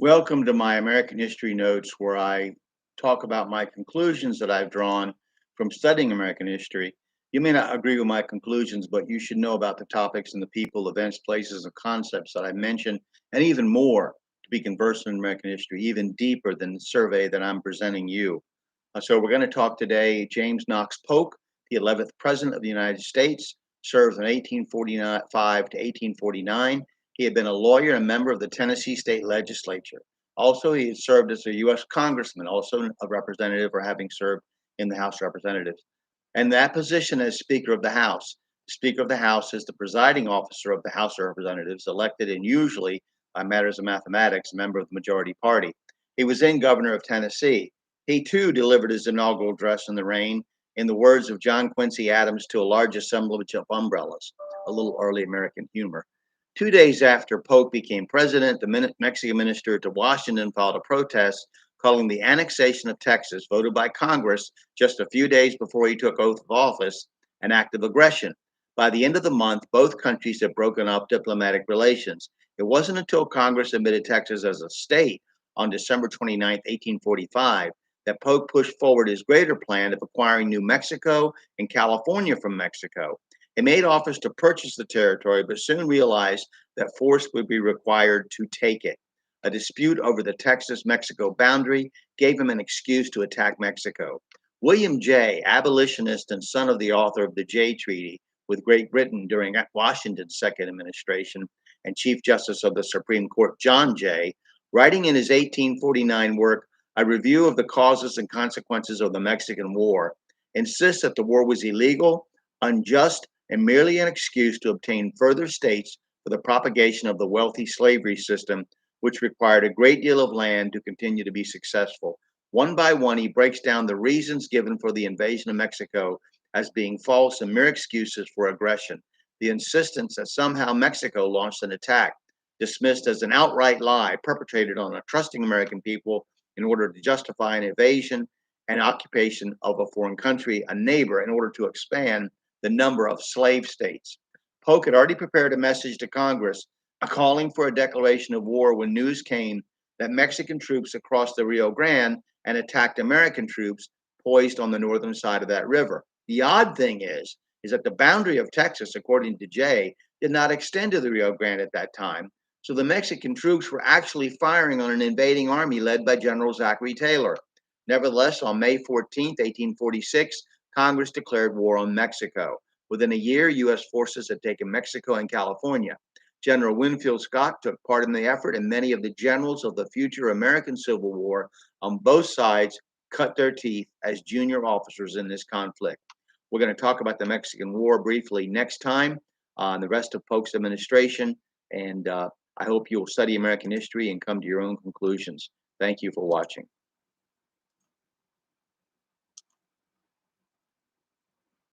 Welcome to my American History Notes, where I talk about my conclusions that I've drawn from studying American history. You may not agree with my conclusions, but you should know about the topics and the people, events, places, and concepts that I mentioned, and even more to be conversant in American history, even deeper than the survey that I'm presenting you. So we're going to talk today. James Knox Polk, the 11th President of the United States, served from 1845 to 1849. He had been a lawyer and member of the Tennessee State Legislature. Also, he had served as a U.S. Congressman, also a representative, or having served in the House of Representatives. And that position as Speaker of the House. Speaker of the House is the presiding officer of the House of Representatives, elected and usually, by matters of mathematics, a member of the majority party. He was then governor of Tennessee. He too delivered his inaugural address in the rain, in the words of John Quincy Adams, to a large assemblage of umbrellas, a little early American humor. 2 days after Polk became president, the Mexican minister to Washington filed a protest calling the annexation of Texas, voted by Congress just a few days before he took oath of office, an act of aggression. By the end of the month, both countries had broken up diplomatic relations. It wasn't until Congress admitted Texas as a state on December 29, 1845, that Polk pushed forward his greater plan of acquiring New Mexico and California from Mexico. He made offers to purchase the territory, but soon realized that force would be required to take it. A dispute over the Texas Mexico boundary gave him an excuse to attack Mexico. William Jay, abolitionist and son of the author of the Jay Treaty with Great Britain during Washington's second administration, and Chief Justice of the Supreme Court John Jay, writing in his 1849 work, A Review of the Causes and Consequences of the Mexican War, insists that the war was illegal, unjust, and merely an excuse to obtain further states for the propagation of the wealthy slavery system, which required a great deal of land to continue to be successful. One by one, he breaks down the reasons given for the invasion of Mexico as being false and mere excuses for aggression. The insistence that somehow Mexico launched an attack, dismissed as an outright lie perpetrated on a trusting American people in order to justify an invasion and occupation of a foreign country, a neighbor, in order to expand the number of slave states. Polk had already prepared a message to Congress calling for a declaration of war when news came that Mexican troops had crossed the Rio Grande and attacked American troops poised on the northern side of that river. The odd thing is that the boundary of Texas, according to Jay, did not extend to the Rio Grande at that time. So the Mexican troops were actually firing on an invading army led by General Zachary Taylor. Nevertheless, on May 14, 1846, Congress declared war on Mexico. Within a year, U.S. forces had taken Mexico and California. General Winfield Scott took part in the effort, and many of the generals of the future American Civil War on both sides cut their teeth as junior officers in this conflict. We're going to talk about the Mexican War briefly next time on the rest of Polk's administration, and I hope you'll study American history and come to your own conclusions. Thank you for watching.